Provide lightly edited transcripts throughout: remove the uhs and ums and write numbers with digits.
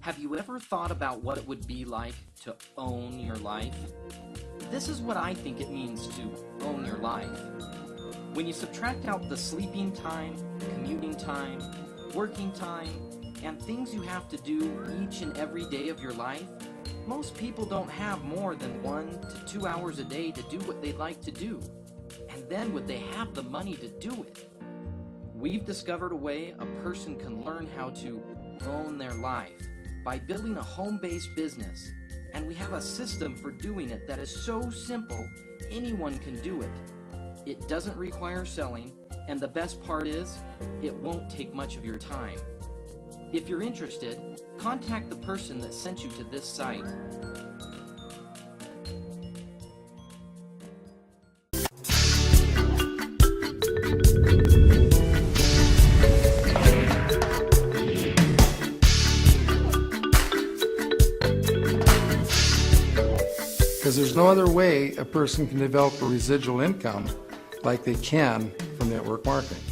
Have you ever thought about what it would be like to own your life? This is what I think it means to own your life. When you subtract out the sleeping time, commuting time, working time, and things you have to do each and every day of your life, most people don't have more than 1 to 2 hours a day to do what they'd like to do. And then would they have the money to do it? We've discovered a way a person can learn how to own their life by building a home-based business. And we have a system for doing it that is so simple, anyone can do it. It doesn't require selling, and the best part is, it won't take much of your time. If you're interested, contact the person that sent you to this site. Because there's no other way a person can develop a residual income like they can from network marketing.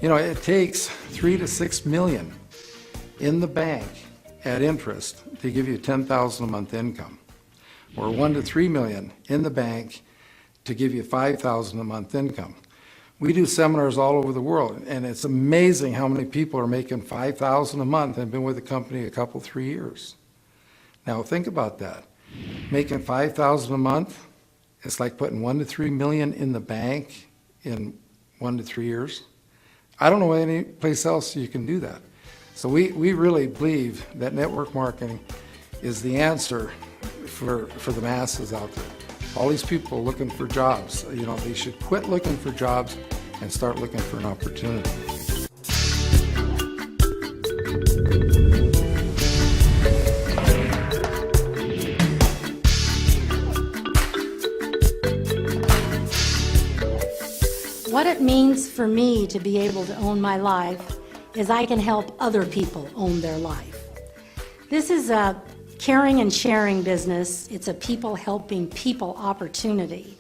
You know, it takes 3 to 6 million in the bank at interest to give you 10,000 a month income, or 1 to 3 million in the bank to give you 5,000 a month income. We do seminars all over the world, and it's amazing how many people are making 5,000 a month and have been with the company a couple, 3 years. Now think about that. Making 5,000 a month, it's like putting 1 to 3 million in the bank in 1 to 3 years. I don't know any place else you can do that. So we really believe that network marketing is the answer for the masses out there. All these people looking for jobs, you know, they should quit looking for jobs and start looking for an opportunity. What it means for me to be able to own my life is I can help other people own their life. This is a caring and sharing business. It's a people helping people opportunity.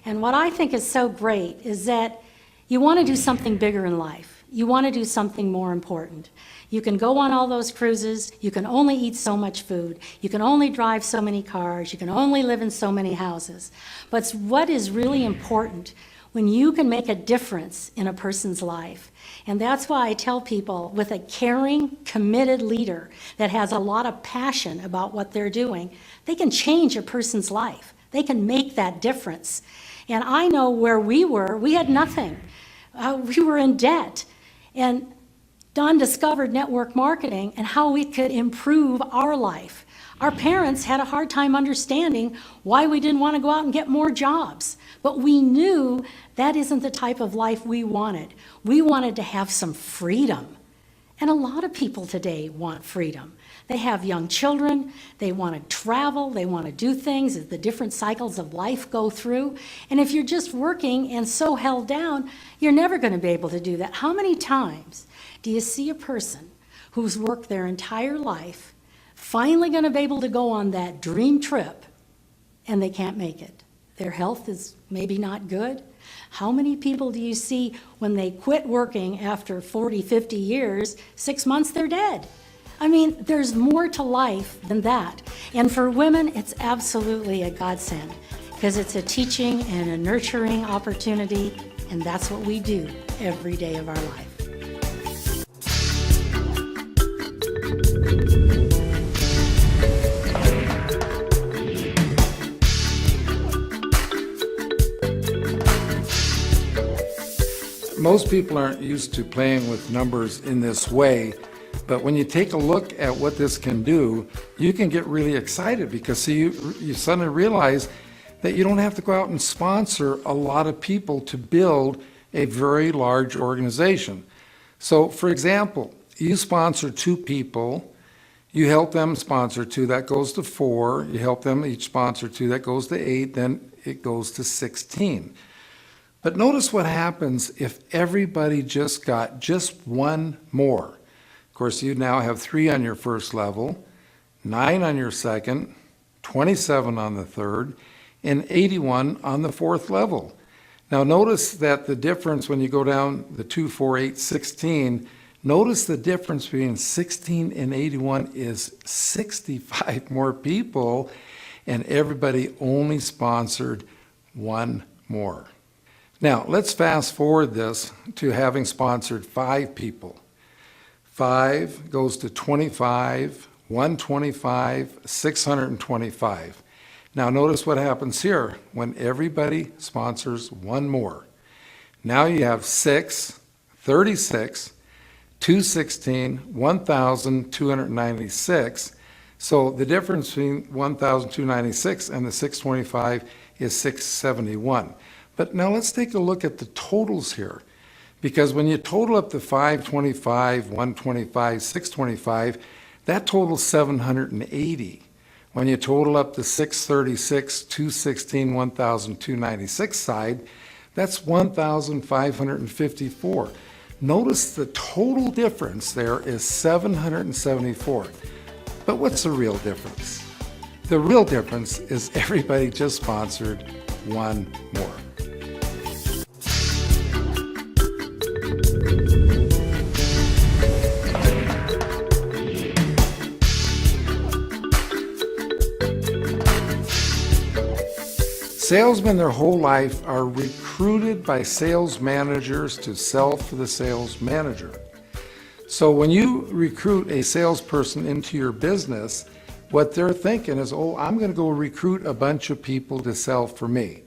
And what I think is so great is that you want to do something bigger in life. You want to do something more important. You can go on all those cruises, you can only eat so much food, you can only drive so many cars, you can only live in so many houses. But what is really important when you can make a difference in a person's life. And that's why I tell people, with a caring, committed leader that has a lot of passion about what they're doing, they can change a person's life. They can make that difference. And I know where we were, we had nothing. We were in debt. And Don discovered network marketing and how we could improve our life. Our parents had a hard time understanding why we didn't want to go out and get more jobs. But we knew that isn't the type of life we wanted. We wanted to have some freedom. And a lot of people today want freedom. They have young children, they want to travel, they want to do things as the different cycles of life go through. And if you're just working and so held down, you're never going to be able to do that. How many times do you see a person who's worked their entire life finally going to be able to go on that dream trip and they can't make it? Their health is maybe not good. How many people do you see when they quit working after 40, 50 years, 6 months they're dead? I mean, there's more to life than that. And for women, it's absolutely a godsend because it's a teaching and a nurturing opportunity, and that's what we do every day of our life. Most people aren't used to playing with numbers in this way, but when you take a look at what this can do, you can get really excited because you suddenly realize that you don't have to go out and sponsor a lot of people to build a very large organization. So for example, you sponsor 2 people, you help them sponsor 2, that goes to 4, you help them each sponsor 2, that goes to 8, then it goes to 16. But notice what happens if everybody just got just 1 more. Of course, you now have 3 on your first level, 9 on your second, 27 on the third, and 81 on the 4th level. Now notice that the difference when you go down the 2, 4, 8, 16, Notice the difference between 16 and 81 is 65 more people, and everybody only sponsored one more. Now, let's fast forward this to having sponsored 5 people. 5 goes to 25, 125, 625. Now, notice what happens here when everybody sponsors one more. Now you have 6, 36, 216, 1,296. So the difference between 1,296 and the 625 is 671. But now let's take a look at the totals here. Because when you total up the 525, 125, 625, that totals 780. When you total up the 636, 216, 1,296 side, that's 1,554. Notice the total difference there is 774. But what's the real difference? The real difference is everybody just sponsored one more. Salesmen their whole life are recruited by sales managers to sell for the sales manager. So when you recruit a salesperson into your business, what they're thinking is, oh, I'm going to go recruit a bunch of people to sell for me.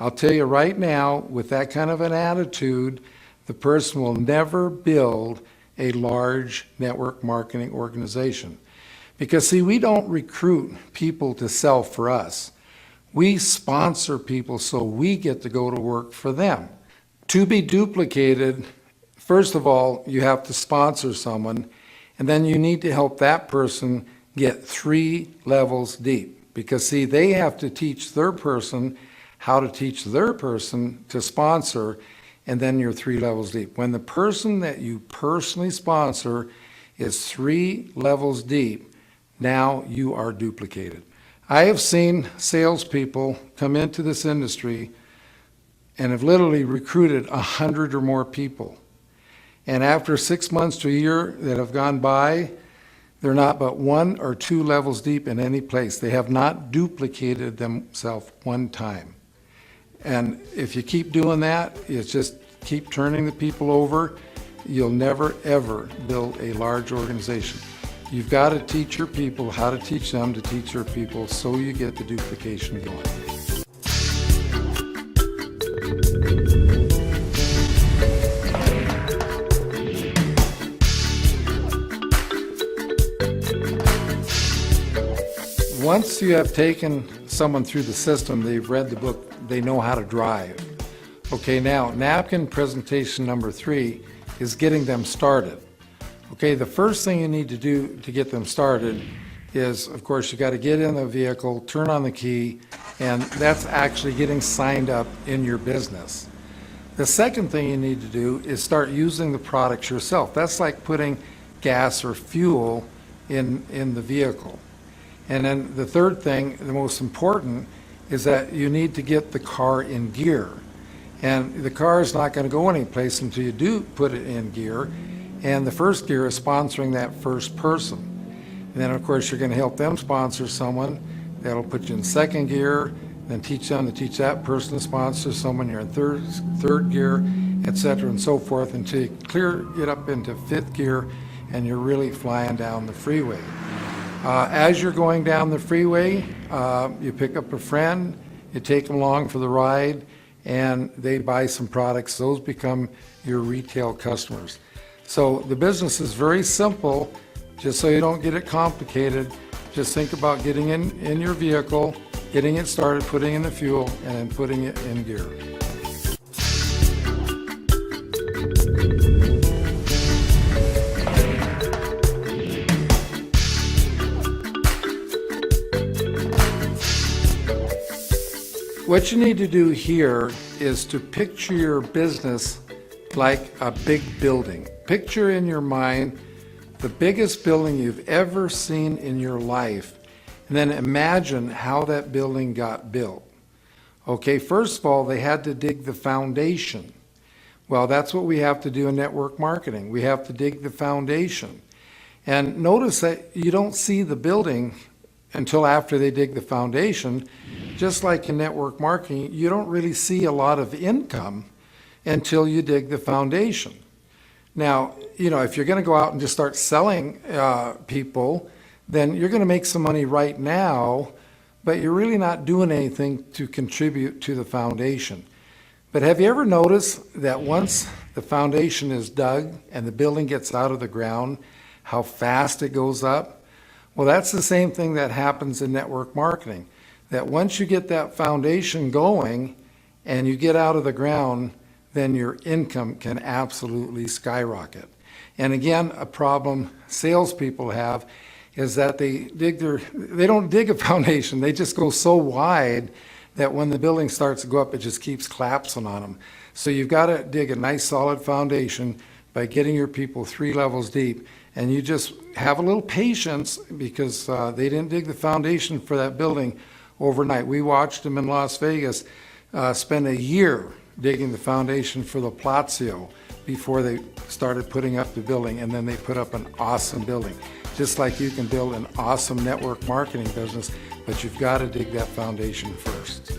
I'll tell you right now, with that kind of an attitude, the person will never build a large network marketing organization. Because see, we don't recruit people to sell for us. We sponsor people so we get to go to work for them. To be duplicated, first of all, you have to sponsor someone, and then you need to help that person get 3 levels deep. Because see, they have to teach their person how to teach their person to sponsor, and then you're 3 levels deep. When the person that you personally sponsor is 3 levels deep, now you are duplicated. I have seen salespeople come into this industry and have literally recruited 100 or more people. And after 6 months to a year that have gone by, they're not but 1 or 2 levels deep in any place. They have not duplicated themselves one time. And if you keep doing that, it's just keep turning the people over, you'll never ever build a large organization. You've got to teach your people how to teach them to teach their people so you get the duplication going. Once you have taken someone through the system, they've read the book, they know how to drive. Okay, now napkin presentation number 3 is getting them started. Okay, the first thing you need to do to get them started is, of course, you got to get in the vehicle, turn on the key, and that's actually getting signed up in your business. The second thing you need to do is start using the products yourself. That's like putting gas or fuel in the vehicle. And then the third thing, the most important, is that you need to get the car in gear. And the car is not going to go anyplace until you do put it in gear. And the first gear is sponsoring that first person. And then, of course, you're going to help them sponsor someone. That'll put you in second gear, then teach them to teach that person to sponsor someone. You're in third gear, etc., and so forth, until you get up into 5th gear, and you're really flying down the freeway. As you're going down the freeway, you pick up a friend, you take them along for the ride, and they buy some products. Those become your retail customers. So the business is very simple. Just so you don't get it complicated, just think about getting in your vehicle, getting it started, putting in the fuel, and then putting it in gear. What you need to do here is to picture your business like a big building. Picture in your mind the biggest building you've ever seen in your life, and then imagine how that building got built. Okay, first of all, they had to dig the foundation. Well, that's what we have to do in network marketing. We have to dig the foundation. And notice that you don't see the building until after they dig the foundation. Just like in network marketing, you don't really see a lot of income until you dig the foundation. Now, if you're going to go out and just start selling people, then you're going to make some money right now, but you're really not doing anything to contribute to the foundation. But have you ever noticed that once the foundation is dug and the building gets out of the ground, how fast it goes up? Well, that's the same thing that happens in network marketing. That once you get that foundation going and you get out of the ground, then your income can absolutely skyrocket. And again, a problem salespeople have is that they don't dig a foundation. They just go so wide that when the building starts to go up, it just keeps collapsing on them. So you've got to dig a nice solid foundation by getting your people 3 levels deep. And you just have a little patience because they didn't dig the foundation for that building overnight. We watched them in Las Vegas spend a year digging the foundation for the Palazzo before they started putting up the building, and then they put up an awesome building. Just like you can build an awesome network marketing business, but you've got to dig that foundation first.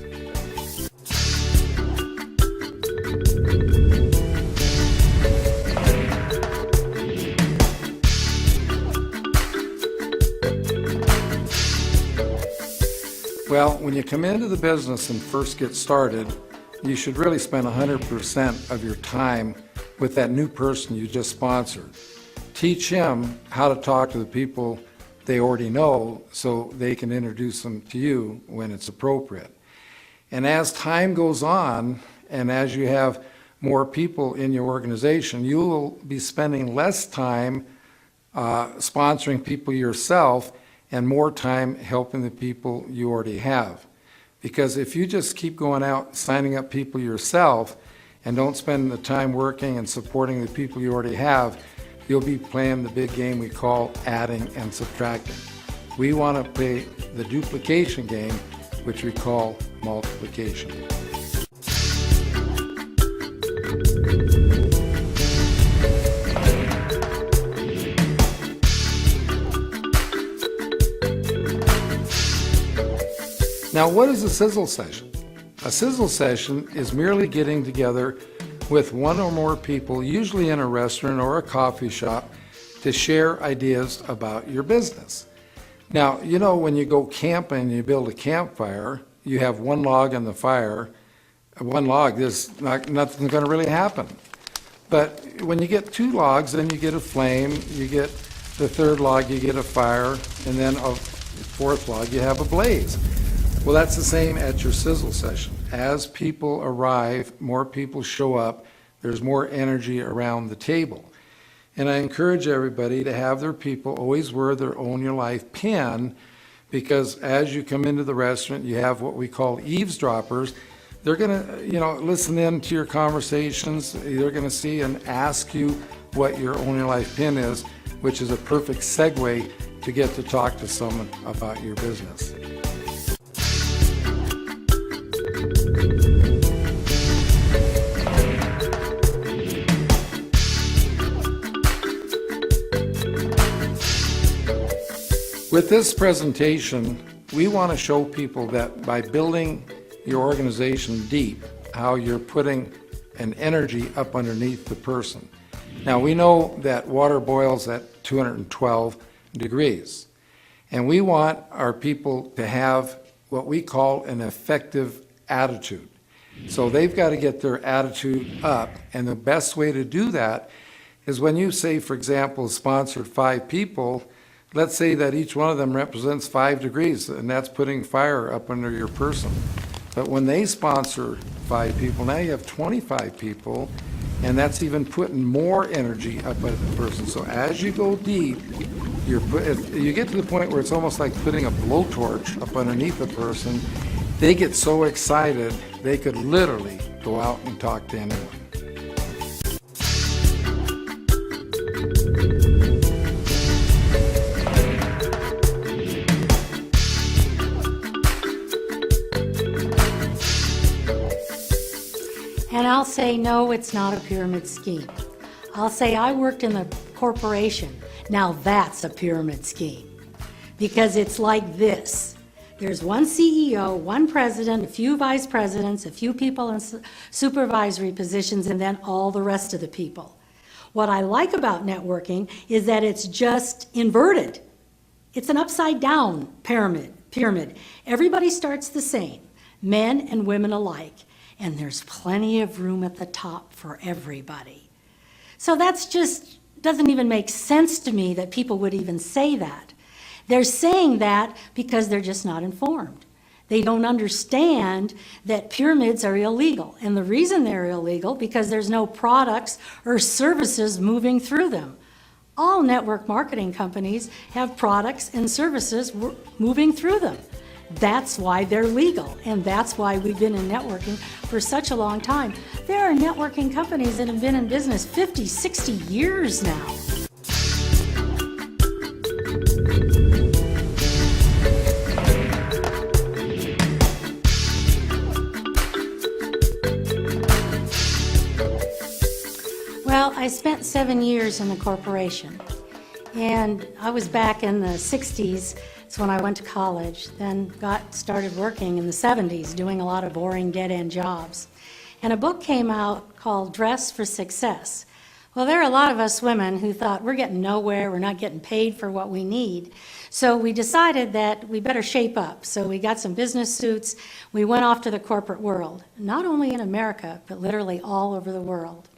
Well, when you come into the business and first get started, you should really spend 100% of your time with that new person you just sponsored. Teach him how to talk to the people they already know so they can introduce them to you when it's appropriate. And as time goes on, and as you have more people in your organization, you will be spending less time sponsoring people yourself and more time helping the people you already have. Because if you just keep going out signing up people yourself and don't spend the time working and supporting the people you already have, you'll be playing the big game we call adding and subtracting. We want to play the duplication game, which we call multiplication. Now, what is a sizzle session? A sizzle session is merely getting together with one or more people, usually in a restaurant or a coffee shop, to share ideas about your business. Now, when you go camping and you build a campfire, you have one log on the fire. One log, nothing's going to really happen. But when you get 2 logs, then you get a flame, you get the 3rd log, you get a fire, and then a 4th log, you have a blaze. Well, that's the same at your sizzle session. As people arrive, more people show up, there's more energy around the table. And I encourage everybody to have their people always wear their Own Your Life pin, because as you come into the restaurant, you have what we call eavesdroppers. They're going to, listen in to your conversations. They're going to see and ask you what your Own Your Life pin is, which is a perfect segue to get to talk to someone about your business. With this presentation, we want to show people that by building your organization deep, how you're putting an energy up underneath the person. Now, we know that water boils at 212 degrees, and we want our people to have what we call an effective attitude. So they've got to get their attitude up, and the best way to do that is when you say, for example, sponsored 5 people, let's say that each one of them represents 5 degrees, and that's putting fire up under your person. But when they sponsor 5 people, now you have 25 people, and that's even putting more energy up under the person. So as you go deep, you get to the point where it's almost like putting a blowtorch up underneath the person. They get so excited, they could literally go out and talk to anyone. say, no, it's not a pyramid scheme. I'll say, I worked in the corporation. Now that's a pyramid scheme. Because it's like this. There's one CEO, one president, a few vice presidents, a few people in supervisory positions, and then all the rest of the people. What I like about networking is that it's just inverted. It's an upside down pyramid. Everybody starts the same, men and women alike, and there's plenty of room at the top for everybody. So that's just, doesn't even make sense to me that people would even say that. They're saying that because they're just not informed. They don't understand that pyramids are illegal. And the reason they're illegal, because there's no products or services moving through them. All network marketing companies have products and services moving through them. That's why they're legal, and that's why we've been in networking for such a long time. There are networking companies that have been in business 50, 60 years now. Well, I spent 7 years in the corporation, and I was back in the 60s. It's when I went to college, then started working in the 70s, doing a lot of boring dead-end jobs. And a book came out called Dress for Success. Well, there are a lot of us women who thought, we're getting nowhere, we're not getting paid for what we need. So we decided that we better shape up. So we got some business suits, we went off to the corporate world, not only in America, but literally all over the world.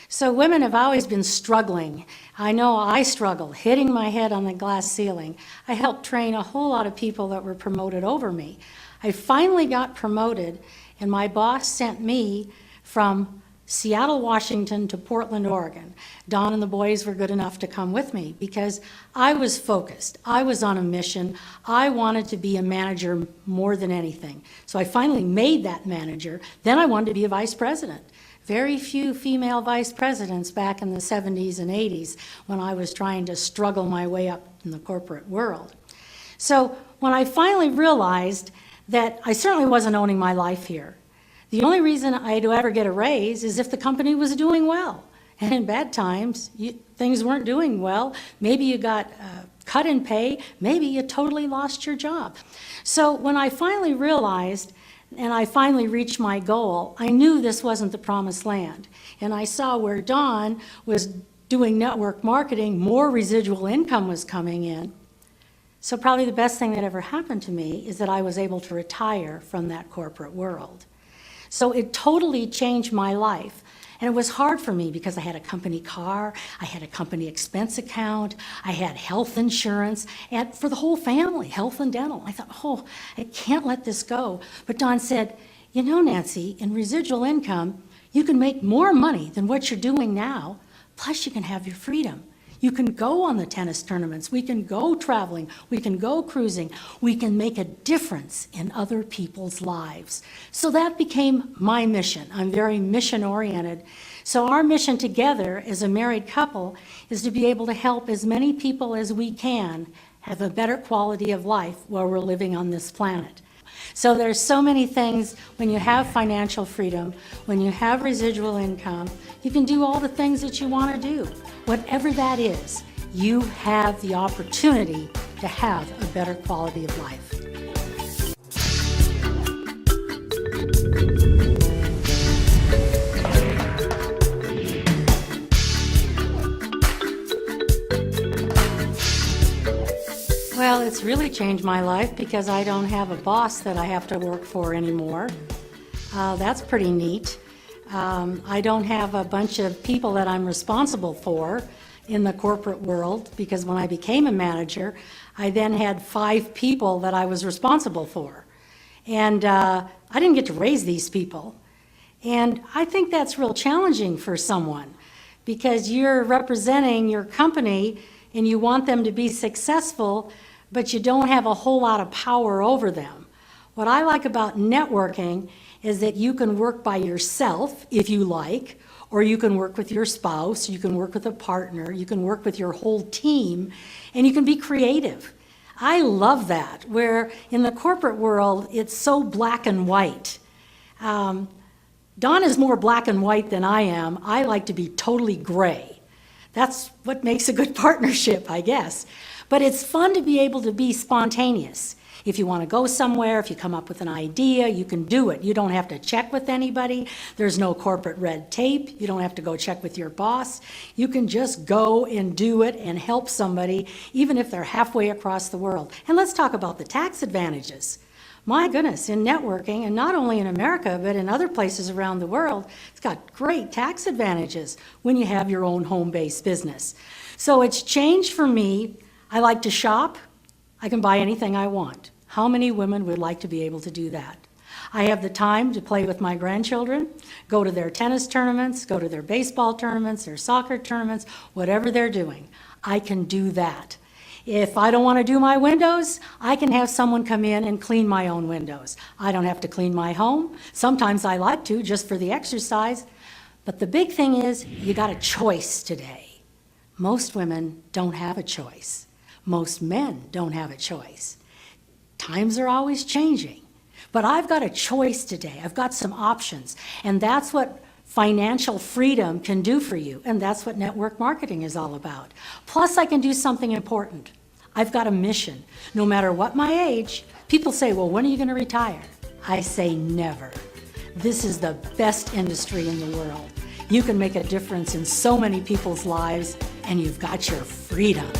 So women have always been struggling. I know I struggled, hitting my head on the glass ceiling. I helped train a whole lot of people that were promoted over me. I finally got promoted, and my boss sent me from Seattle, Washington to Portland, Oregon. Don and the boys were good enough to come with me because I was focused. I was on a mission. I wanted to be a manager more than anything. So I finally made that manager. Then I wanted to be a vice president. Very few female vice presidents back in the 70s and 80s when I was trying to struggle my way up in the corporate world. So when I finally realized that I certainly wasn't owning my life here, the only reason I'd ever get a raise is if the company was doing well. And in bad times, things weren't doing well. Maybe you got cut in pay, maybe you totally lost your job. So when I finally realized and I finally reached my goal, I knew this wasn't the promised land. And I saw where Don was doing network marketing, more residual income was coming in. So probably the best thing that ever happened to me is that I was able to retire from that corporate world. So it totally changed my life. And it was hard for me because I had a company car, I had a company expense account, I had health insurance, and for the whole family, health and dental. I thought, oh, I can't let this go. But Don said, you know, Nancy, in residual income, you can make more money than what you're doing now, plus you can have your freedom. You can go on the tennis tournaments, we can go traveling, we can go cruising, we can make a difference in other people's lives. So that became my mission. I'm very mission-oriented. So our mission together as a married couple is to be able to help as many people as we can have a better quality of life while we're living on this planet. So there's so many things when you have financial freedom, when you have residual income, you can do all the things that you want to do. Whatever that is, you have the opportunity to have a better quality of life. Well, it's really changed my life because I don't have a boss that I have to work for anymore. That's pretty neat. I don't have a bunch of people that I'm responsible for in the corporate world because when I became a manager, I then had 5 people that I was responsible for. And I didn't get to raise these people. And I think that's real challenging for someone because you're representing your company and you want them to be successful, but you don't have a whole lot of power over them. What I like about networking is that you can work by yourself if you like, or you can work with your spouse, you can work with a partner, you can work with your whole team, and you can be creative. I love that, where in the corporate world, it's so black and white. Don is more black and white than I am. I like to be totally gray. That's what makes a good partnership, I guess. But it's fun to be able to be spontaneous. If you want to go somewhere, if you come up with an idea, you can do it. You don't have to check with anybody. There's no corporate red tape. You don't have to go check with your boss. You can just go and do it and help somebody, even if they're halfway across the world. And let's talk about the tax advantages. My goodness, in networking, and not only in America, but in other places around the world, it's got great tax advantages when you have your own home-based business. So it's changed for me. I like to shop. I can buy anything I want. How many women would like to be able to do that? I have the time to play with my grandchildren, go to their tennis tournaments, go to their baseball tournaments, their soccer tournaments, whatever they're doing. I can do that. If I don't want to do my windows, I can have someone come in and clean my own windows. I don't have to clean my home. Sometimes I like to, just for the exercise. But the big thing is, you got a choice today. Most women don't have a choice. Most men don't have a choice. Times are always changing. But I've got a choice today. I've got some options. And that's what financial freedom can do for you. And that's what network marketing is all about. Plus, I can do something important. I've got a mission. No matter what my age, people say, well, when are you going to retire? I say never. This is the best industry in the world. You can make a difference in so many people's lives, and you've got your freedom.